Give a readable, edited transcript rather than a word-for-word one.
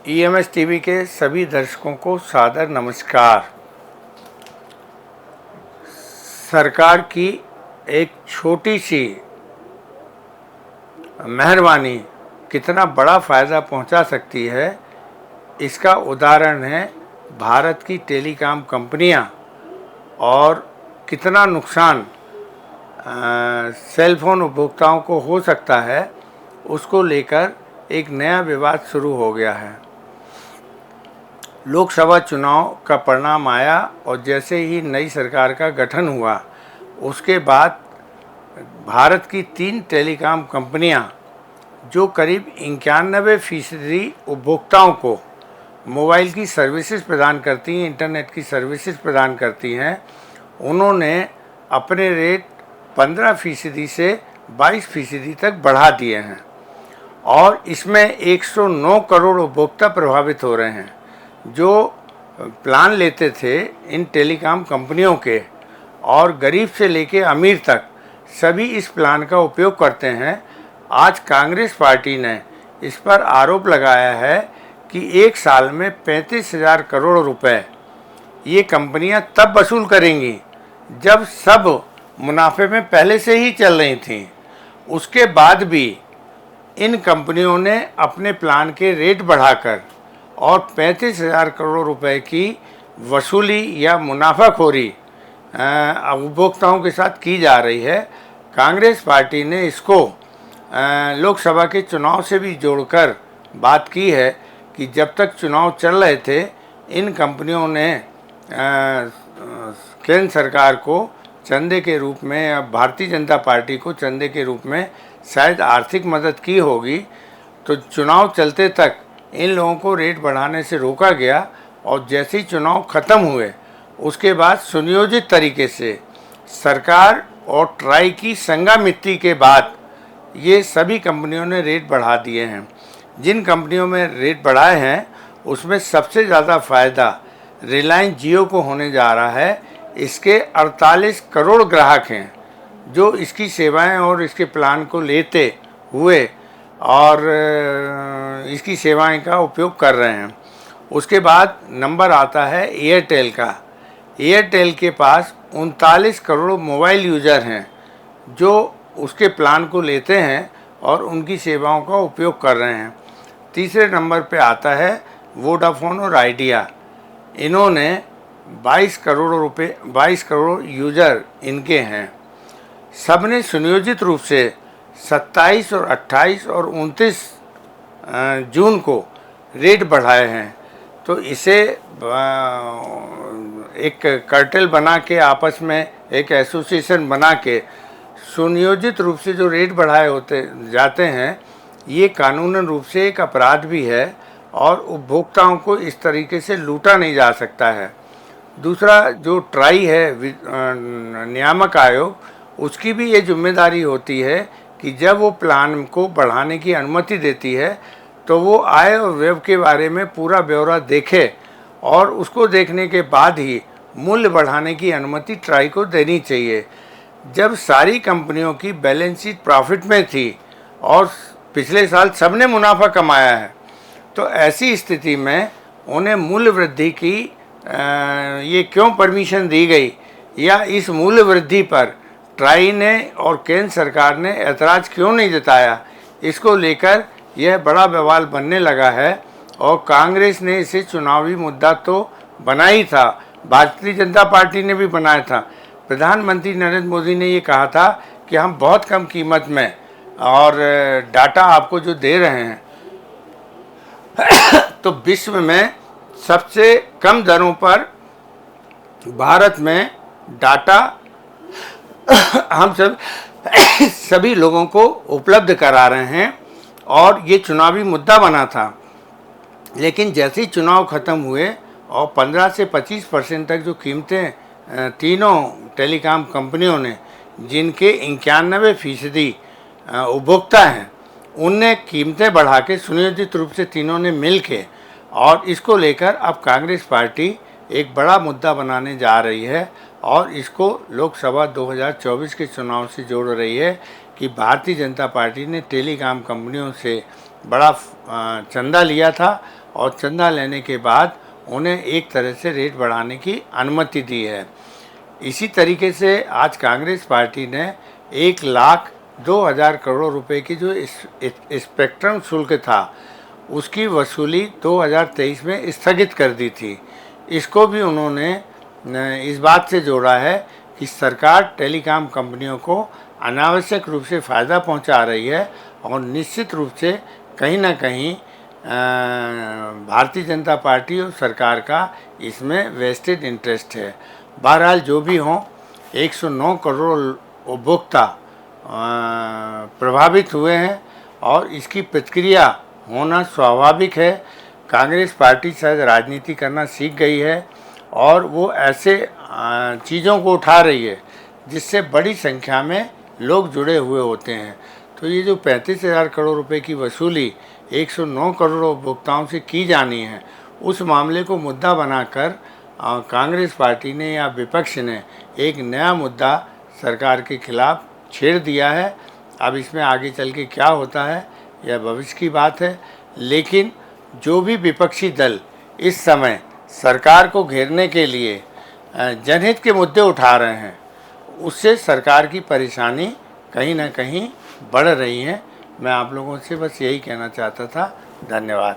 EMS TV के सभी दर्शकों को सादर नमस्कार। सरकार की एक छोटी सी मेहरबानी कितना बड़ा फ़ायदा पहुंचा सकती है, इसका उदाहरण है भारत की टेलीकॉम कंपनियां और कितना नुकसान सेलफोन उपभोक्ताओं को हो सकता है, उसको लेकर एक नया विवाद शुरू हो गया है। लोकसभा चुनाव का परिणाम आया और जैसे ही नई सरकार का गठन हुआ, उसके बाद भारत की 3 टेलीकॉम कंपनियां जो करीब 91% उपभोक्ताओं को मोबाइल की सर्विसेज प्रदान करती हैं, इंटरनेट की सर्विसेज प्रदान करती हैं, उन्होंने अपने रेट 15% से 22% तक बढ़ा दिए हैं और इसमें 109 करोड़ उपभोक्ता प्रभावित हो रहे हैं। जो प्लान लेते थे इन टेलीकॉम कंपनियों के और गरीब से लेके अमीर तक सभी इस प्लान का उपयोग करते हैं। आज कांग्रेस पार्टी ने इस पर आरोप लगाया है कि एक साल में 35,000 करोड़ रुपए ये कंपनियां तब वसूल करेंगी जब सब मुनाफे में पहले से ही चल रही थीं। उसके बाद भी इन कंपनियों ने अपने प्लान के रेट बढ़ाकर और 35,000 करोड़ रुपए की वसूली या मुनाफाखोरी उपभोक्ताओं के साथ की जा रही है। कांग्रेस पार्टी ने इसको लोकसभा के चुनाव से भी जोड़कर बात की है कि जब तक चुनाव चल रहे थे, इन कंपनियों ने केंद्र सरकार को चंदे के रूप में या भारतीय जनता पार्टी को चंदे के रूप में शायद आर्थिक मदद की होगी। तो चुनाव चलते तक इन लोगों को रेट बढ़ाने से रोका गया और जैसे ही चुनाव ख़त्म हुए उसके बाद सुनियोजित तरीके से सरकार और ट्राई की संगामित्ती के बाद ये सभी कंपनियों ने रेट बढ़ा दिए हैं। जिन कंपनियों में रेट बढ़ाए हैं उसमें सबसे ज़्यादा फ़ायदा रिलायंस जियो को होने जा रहा है। इसके 48 करोड़ ग्राहक हैं जो इसकी सेवाएं और इसके प्लान को लेते हुए और इसकी सेवाएं का उपयोग कर रहे हैं। उसके बाद नंबर आता है एयरटेल का। एयरटेल के पास 39 करोड़ मोबाइल यूज़र हैं जो उसके प्लान को लेते हैं और उनकी सेवाओं का उपयोग कर रहे हैं। तीसरे नंबर पे आता है वोडाफोन और आइडिया। इन्होंने 22 करोड़ यूज़र इनके हैं। सबने सुनियोजित रूप से 27 और 28 और 29 जून को रेट बढ़ाए हैं। तो इसे एक कार्टेल बना के, आपस में एक एसोसिएशन बना के सुनियोजित रूप से जो रेट बढ़ाए होते जाते हैं, ये कानूनन रूप से एक अपराध भी है और उपभोक्ताओं को इस तरीके से लूटा नहीं जा सकता है। दूसरा जो ट्राई है नियामक आयोग, उसकी भी ये जिम्मेदारी होती है कि जब वो प्लान को बढ़ाने की अनुमति देती है तो वो आय और व्यय के बारे में पूरा ब्यौरा देखे और उसको देखने के बाद ही मूल्य बढ़ाने की अनुमति ट्राई को देनी चाहिए। जब सारी कंपनियों की बैलेंस शीट प्रॉफिट में थी और पिछले साल सबने मुनाफा कमाया है, तो ऐसी स्थिति में उन्हें मूल्य वृद्धि की ये क्यों परमिशन दी गई, या इस मूल्य वृद्धि पर ट्राई ने और केंद्र सरकार ने ऐतराज़ क्यों नहीं जताया, इसको लेकर यह बड़ा बवाल बनने लगा है। और कांग्रेस ने इसे चुनावी मुद्दा तो बना ही था, भारतीय जनता पार्टी ने भी बनाया था। प्रधानमंत्री नरेंद्र मोदी ने ये कहा था कि हम बहुत कम कीमत में और डाटा आपको जो दे रहे हैं तो विश्व में सबसे कम दरों पर भारत में डाटा हम सभी लोगों को उपलब्ध करा रहे हैं और ये चुनावी मुद्दा बना था। लेकिन जैसे ही चुनाव ख़त्म हुए और 15 से 25% तक जो कीमतें तीनों टेलीकॉम कंपनियों ने, जिनके 91% उपभोक्ता हैं, उनने कीमतें बढ़ा के सुनियोजित रूप से तीनों ने मिल के और इसको लेकर अब कांग्रेस पार्टी एक बड़ा मुद्दा बनाने जा रही है और इसको लोकसभा 2024 के चुनाव से जोड़ रही है कि भारतीय जनता पार्टी ने टेलीकॉम कंपनियों से बड़ा चंदा लिया था और चंदा लेने के बाद उन्हें एक तरह से रेट बढ़ाने की अनुमति दी है। इसी तरीके से आज कांग्रेस पार्टी ने 1,02,000 करोड़ रुपए की जो स्पेक्ट्रम शुल्क था उसकी वसूली 2023 में स्थगित कर दी थी। इसको भी उन्होंने इस बात से जोड़ा है कि सरकार टेलीकॉम कंपनियों को अनावश्यक रूप से फ़ायदा पहुंचा रही है और निश्चित रूप से कहीं ना कहीं भारतीय जनता पार्टी और सरकार का इसमें वेस्टेड इंटरेस्ट है। बहरहाल जो भी हों, 109 करोड़ उपभोक्ता प्रभावित हुए हैं और इसकी प्रतिक्रिया होना स्वाभाविक है। कांग्रेस पार्टी शायद राजनीति करना सीख गई है और वो ऐसे चीज़ों को उठा रही है जिससे बड़ी संख्या में लोग जुड़े हुए होते हैं। तो ये जो 35,000 करोड़ रुपए की वसूली 109 करोड़ उपभोक्ताओं से की जानी है, उस मामले को मुद्दा बनाकर कांग्रेस पार्टी ने या विपक्ष ने एक नया मुद्दा सरकार के खिलाफ छेड़ दिया है। अब इसमें आगे चल के क्या होता है यह भविष्य की बात है, लेकिन जो भी विपक्षी दल इस समय सरकार को घेरने के लिए जनहित के मुद्दे उठा रहे हैं, उससे सरकार की परेशानी कहीं ना कहीं बढ़ रही है। मैं आप लोगों से बस यही कहना चाहता था। धन्यवाद।